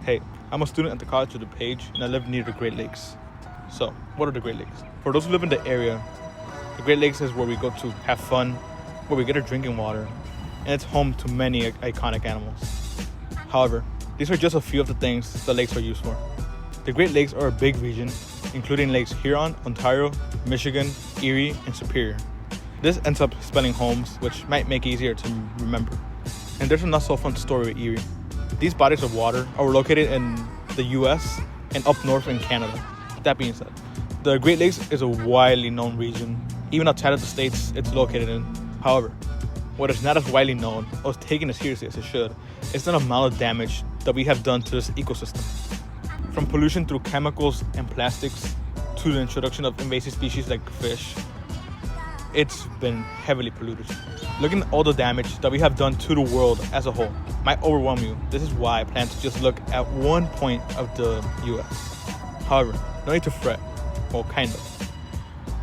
Hey, I'm a student at the College of DuPage, and I live near the Great Lakes. So, what are the Great Lakes? For those who live in the area, the Great Lakes is where we go to have fun, where we get our drinking water, and it's home to many iconic animals. However, these are just a few of the things the lakes are used for. The Great Lakes are a big region, including Lakes Huron, Ontario, Michigan, Erie, and Superior. This ends up spelling homes, which might make it easier to remember. And there's a not so fun story with Erie. These bodies of water are located in the US and up north in Canada. That being said, the Great Lakes is a widely known region. Even outside of the states it's located in. However, what is not as widely known or is taken as seriously as it should is the amount of damage that we have done to this ecosystem. From pollution through chemicals and plastics to the introduction of invasive species like fish, it's been heavily polluted. Looking at all the damage that we have done to the world as a whole might overwhelm you. This is why I plan to just look at one point of the US. However, no need to fret. Well, kind of.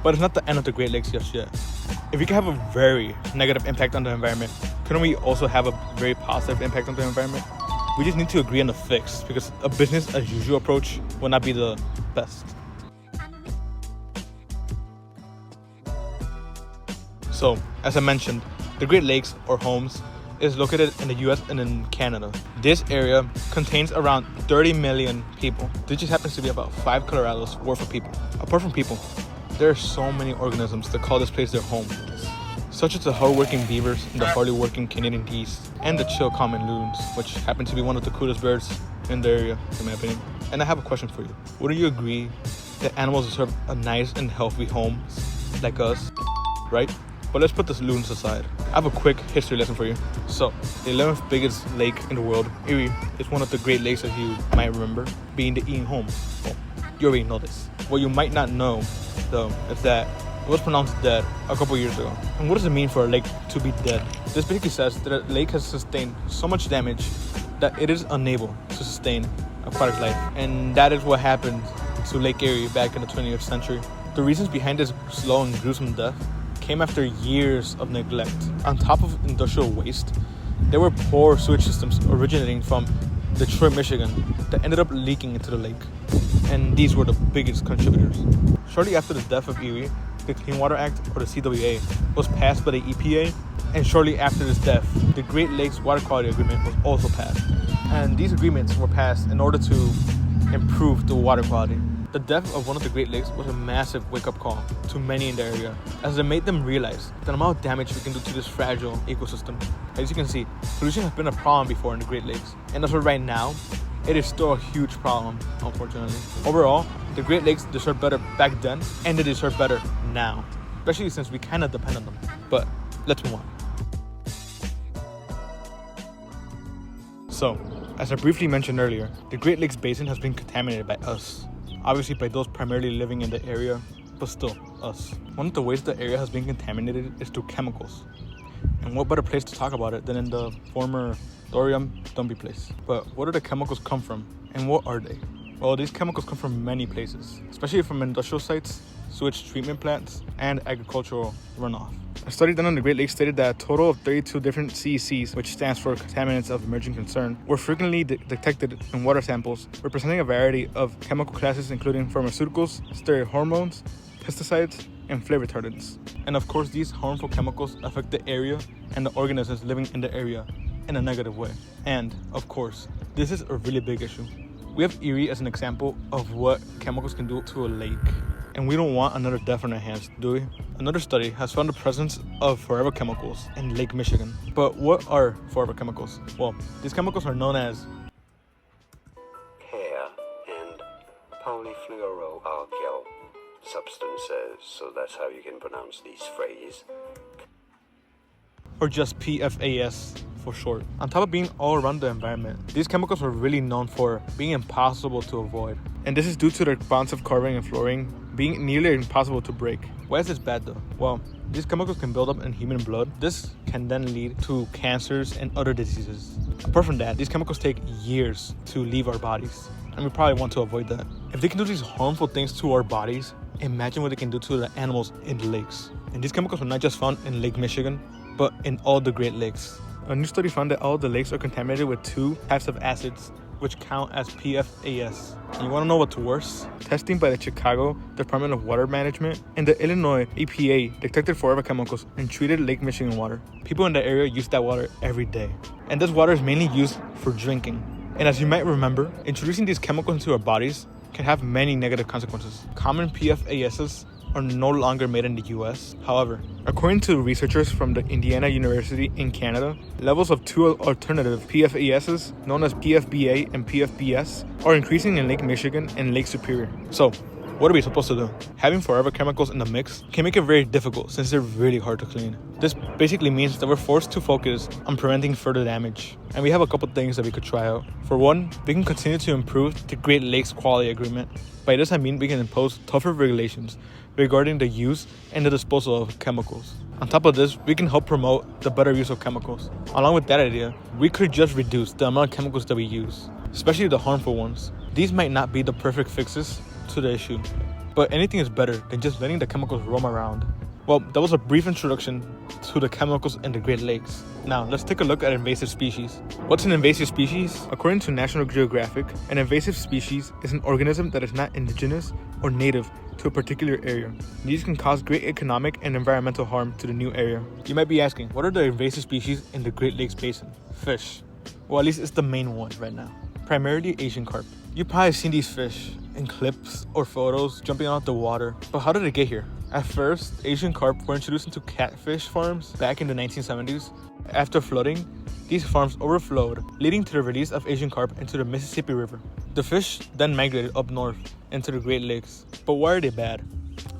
But it's not the end of the Great Lakes just yet. If we can have a very negative impact on the environment, couldn't we also have a very positive impact on the environment? We just need to agree on the fix, because a business as usual approach will not be the best. So, as I mentioned, the Great Lakes, or homes, is located in the US and in Canada. This area contains around 30 million people. This just happens to be about 5 Colorado's worth of people. Apart from people, there are so many organisms that call this place their home, such as the hardworking beavers and the hardly working Canadian geese, and the chill common loons, which happen to be one of the coolest birds in the area, in my opinion. And I have a question for you. Wouldn't you agree that animals deserve a nice and healthy home like us, right? But let's put the loons aside. I have a quick history lesson for you. So, the 11th biggest lake in the world, Erie, is one of the Great Lakes that you might remember being the Egan home. Well, you already know this. What you might not know, though, is that it was pronounced dead a couple years ago. And what does it mean for a lake to be dead? This basically says that a lake has sustained so much damage that it is unable to sustain aquatic life. And that is what happened to Lake Erie back in the 20th century. The reasons behind this slow and gruesome death came after years of neglect. On top of industrial waste, there were poor sewage systems originating from Detroit, Michigan, that ended up leaking into the lake. And these were the biggest contributors. Shortly after the death of Erie, the Clean Water Act, or the CWA, was passed by the EPA. And shortly after his death, the Great Lakes Water Quality Agreement was also passed. And these agreements were passed in order to improve the water quality. The death of one of the Great Lakes was a massive wake-up call to many in the area, as it made them realize the amount of damage we can do to this fragile ecosystem. As you can see, pollution has been a problem before in the Great Lakes, and as of right now, it is still a huge problem, unfortunately. Overall, the Great Lakes deserve better back then, and they deserve better now, especially since we kind of depend on them. But let's move on. So, as I briefly mentioned earlier, the Great Lakes Basin has been contaminated by us. Obviously by those primarily living in the area, but still, us. One of the ways the area has been contaminated is through chemicals. And what better place to talk about it than in the former thorium dumpy place. But where do the chemicals come from, and what are they? Well, these chemicals come from many places, especially from industrial sites, sewage treatment plants, and agricultural runoff. A study done on the Great Lakes stated that a total of 32 different CECs, which stands for Contaminants of Emerging Concern, were frequently detected in water samples, representing a variety of chemical classes including pharmaceuticals, steroid hormones, pesticides, and flame retardants. And of course, these harmful chemicals affect the area and the organisms living in the area in a negative way. And, of course, this is a really big issue. We have Erie as an example of what chemicals can do to a lake. And we don't want another death on our hands, do we? Another study has found the presence of forever chemicals in Lake Michigan. But what are forever chemicals? Well, these chemicals are known as hair and polyfluoroalkyl substances, so that's how you can pronounce these phrases. Or just PFAS for short. On top of being all around the environment, these chemicals are really known for being impossible to avoid. And this is due to their bonds of carbon and fluorine being nearly impossible to break. Why is this bad though? Well, these chemicals can build up in human blood. This can then lead to cancers and other diseases. Apart from that, these chemicals take years to leave our bodies, and we probably want to avoid that. If they can do these harmful things to our bodies, imagine what they can do to the animals in the lakes. And these chemicals are not just found in Lake Michigan, but in all the Great Lakes. A new study found that all the lakes are contaminated with 2 types of acids which count as PFAS. And you want to know what's worse? Testing by the Chicago Department of Water Management and the Illinois EPA detected forever chemicals in treated Lake Michigan water. People in the area use that water every day. And this water is mainly used for drinking. And as you might remember, introducing these chemicals into our bodies can have many negative consequences. Common PFASs are no longer made in the US. However, according to researchers from the Indiana University in Canada, levels of two alternative PFASs, known as PFBA and PFBS, are increasing in Lake Michigan and Lake Superior. So, what are we supposed to do? Having forever chemicals in the mix can make it very difficult since they're really hard to clean. This basically means that we're forced to focus on preventing further damage. And we have a couple things that we could try out. For one, we can continue to improve the Great Lakes Quality Agreement. By this I mean we can impose tougher regulations regarding the use and the disposal of chemicals. On top of this, we can help promote the better use of chemicals. Along with that idea, we could just reduce the amount of chemicals that we use, especially the harmful ones. These might not be the perfect fixes to the issue, but anything is better than just letting the chemicals roam around. Well, that was a brief introduction to the chemicals in the Great Lakes. Now, let's take a look at invasive species. What's an invasive species? According to National Geographic, an invasive species is an organism that is not indigenous or native to a particular area. These can cause great economic and environmental harm to the new area. You might be asking, what are the invasive species in the Great Lakes Basin? Fish. Well, at least it's the main one right now. Primarily Asian carp. You've probably seen these fish in clips or photos jumping out of the water. But how did it get here? At first, Asian carp were introduced into catfish farms back in the 1970s. After flooding, these farms overflowed, leading to the release of Asian carp into the Mississippi River. The fish then migrated up north into the Great Lakes. But why are they bad?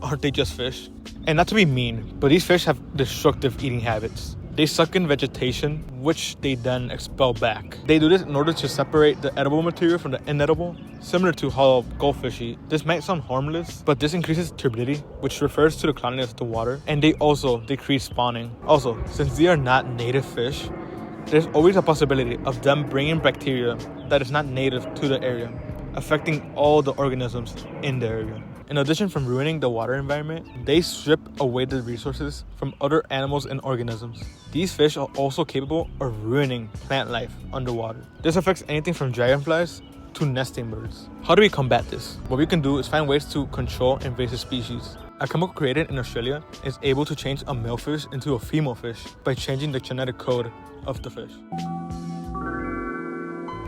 Aren't they just fish? And not to be mean, but these fish have destructive eating habits. They suck in vegetation, which they then expel back. They do this in order to separate the edible material from the inedible, similar to how goldfish eat. This might sound harmless, but this increases turbidity, which refers to the cloudiness of the water, and they also decrease spawning. Also, since they are not native fish, there's always a possibility of them bringing bacteria that is not native to the area, affecting all the organisms in the area. In addition from ruining the water environment, they strip away the resources from other animals and organisms. These fish are also capable of ruining plant life underwater. This affects anything from dragonflies to nesting birds. How do we combat this? What we can do is find ways to control invasive species. A chemical created in Australia is able to change a male fish into a female fish by changing the genetic code of the fish.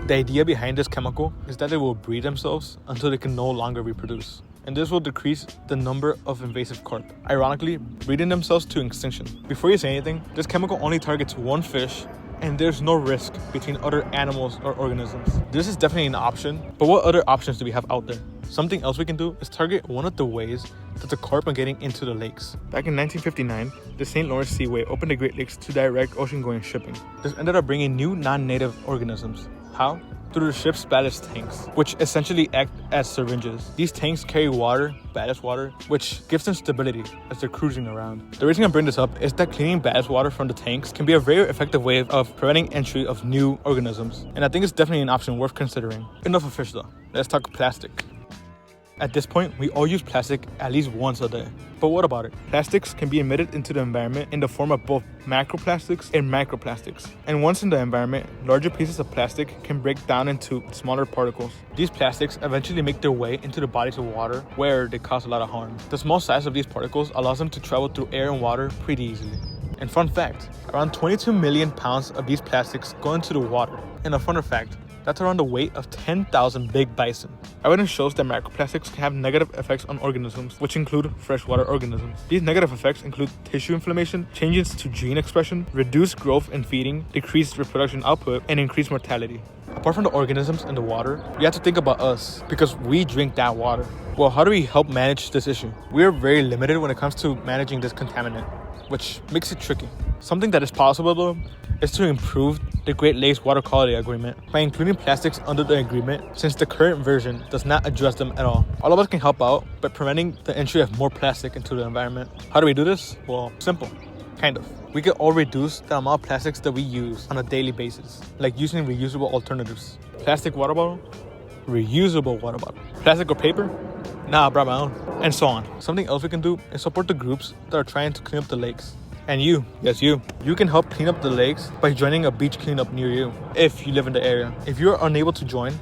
The idea behind this chemical is that they will breed themselves until they can no longer reproduce. And this will decrease the number of invasive carp, ironically breeding themselves to extinction. Before you say anything, this chemical only targets one fish and there's no risk between other animals or organisms. This is definitely an option, but what other options do we have out there? Something else we can do is target one of the ways that the carp are getting into the lakes. Back in 1959, the St. Lawrence Seaway opened the Great Lakes to direct ocean-going shipping. This ended up bringing new non-native organisms. How? Through the ship's ballast tanks, which essentially act as syringes. These tanks carry water, ballast water, which gives them stability as they're cruising around. The reason I bring this up is that cleaning ballast water from the tanks can be a very effective way of preventing entry of new organisms, and I think it's definitely an option worth considering. Enough of fish though, let's talk plastic. At this point, we all use plastic at least once a day. But what about it? Plastics can be emitted into the environment in the form of both macroplastics and microplastics. And once in the environment, larger pieces of plastic can break down into smaller particles. These plastics eventually make their way into the bodies of water, where they cause a lot of harm. The small size of these particles allows them to travel through air and water pretty easily. And fun fact, around 22 million pounds of these plastics go into the water. And a funner fact, that's around the weight of 10,000 big bison. Evidence shows that microplastics can have negative effects on organisms, which include freshwater organisms. These negative effects include tissue inflammation, changes to gene expression, reduced growth and feeding, decreased reproduction output, and increased mortality. Apart from the organisms in the water, you have to think about us, because we drink that water. Well, how do we help manage this issue? We are very limited when it comes to managing this contaminant, which makes it tricky. Something that is possible though is to improve the Great Lakes Water Quality Agreement by including plastics under the agreement, since the current version does not address them at all. All of us can help out by preventing the entry of more plastic into the environment. How do we do this? Well, simple. Kind of. We can all reduce the amount of plastics that we use on a daily basis, like using reusable alternatives. Plastic water bottle, reusable water bottle. Plastic or paper? Nah, I brought my own. And so on. Something else we can do is support the groups that are trying to clean up the lakes. And you, yes you can help clean up the lakes by joining a beach cleanup near you if you live in the area. If you're unable to join,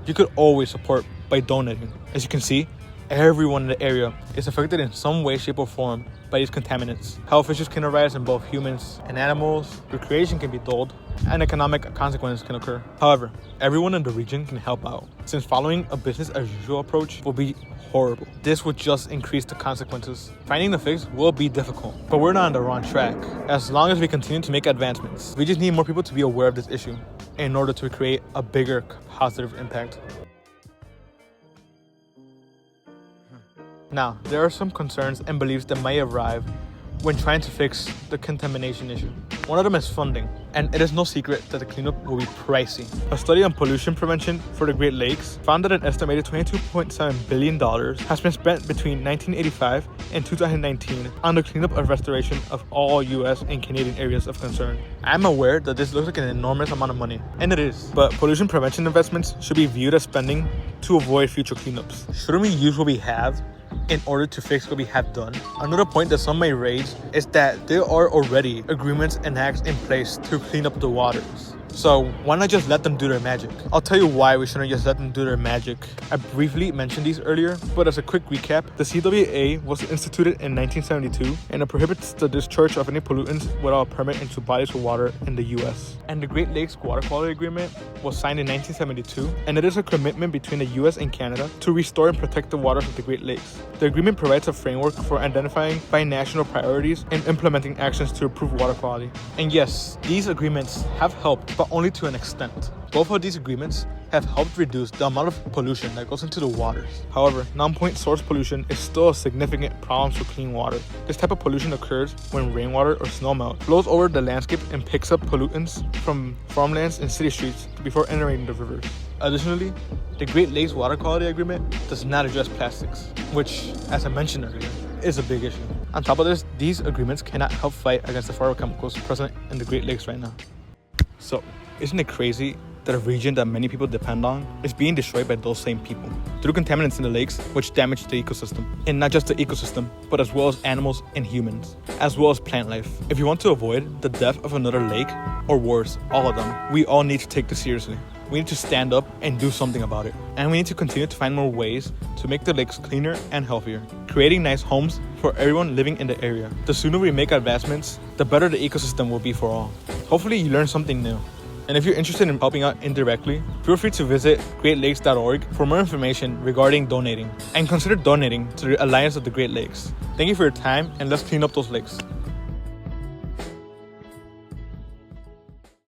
you could always support by donating. As you can see, everyone in the area is affected in some way, shape, or form by these contaminants. Health issues can arise in both humans and animals, recreation can be dulled, and economic consequences can occur. However, everyone in the region can help out, since following a business as usual approach will be horrible. This would just increase the consequences. Finding the fix will be difficult, but we're not on the wrong track. As long as we continue to make advancements, we just need more people to be aware of this issue in order to create a bigger positive impact. Now, there are some concerns and beliefs that may arrive when trying to fix the contamination issue. One of them is funding, and it is no secret that the cleanup will be pricey. A study on pollution prevention for the Great Lakes found that an estimated $22.7 billion has been spent between 1985 and 2019 on the cleanup and restoration of all US and Canadian areas of concern. I'm aware that this looks like an enormous amount of money, and it is, but pollution prevention investments should be viewed as spending to avoid future cleanups. Shouldn't we use what we have in order to fix what we have done? Another point that some may raise is that there are already agreements and acts in place to clean up the waters. So why not just let them do their magic? I'll tell you why we shouldn't just let them do their magic. I briefly mentioned these earlier, but as a quick recap, the CWA was instituted in 1972 and it prohibits the discharge of any pollutants without a permit into bodies of water in the US. And the Great Lakes Water Quality Agreement was signed in 1972, and it is a commitment between the US and Canada to restore and protect the waters of the Great Lakes. The agreement provides a framework for identifying binational priorities and implementing actions to improve water quality. And yes, these agreements have helped, but only to an extent. Both of these agreements have helped reduce the amount of pollution that goes into the waters. However, non-point source pollution is still a significant problem for clean water. This type of pollution occurs when rainwater or snowmelt flows over the landscape and picks up pollutants from farmlands and city streets before entering the rivers. Additionally, the Great Lakes Water Quality Agreement does not address plastics, which, as I mentioned earlier, is a big issue. On top of this, these agreements cannot help fight against the phytochemicals present in the Great Lakes right now. So, isn't it crazy that a region that many people depend on is being destroyed by those same people through contaminants in the lakes, which damage the ecosystem? And not just the ecosystem, but as well as animals and humans, as well as plant life. If you want to avoid the death of another lake, or worse, all of them, we all need to take this seriously. We need to stand up and do something about it. And we need to continue to find more ways to make the lakes cleaner and healthier, creating nice homes for everyone living in the area. The sooner we make advancements, the better the ecosystem will be for all. Hopefully you learned something new. And if you're interested in helping out indirectly, feel free to visit greatlakes.org for more information regarding donating. And consider donating to the Alliance of the Great Lakes. Thank you for your time, and let's clean up those lakes.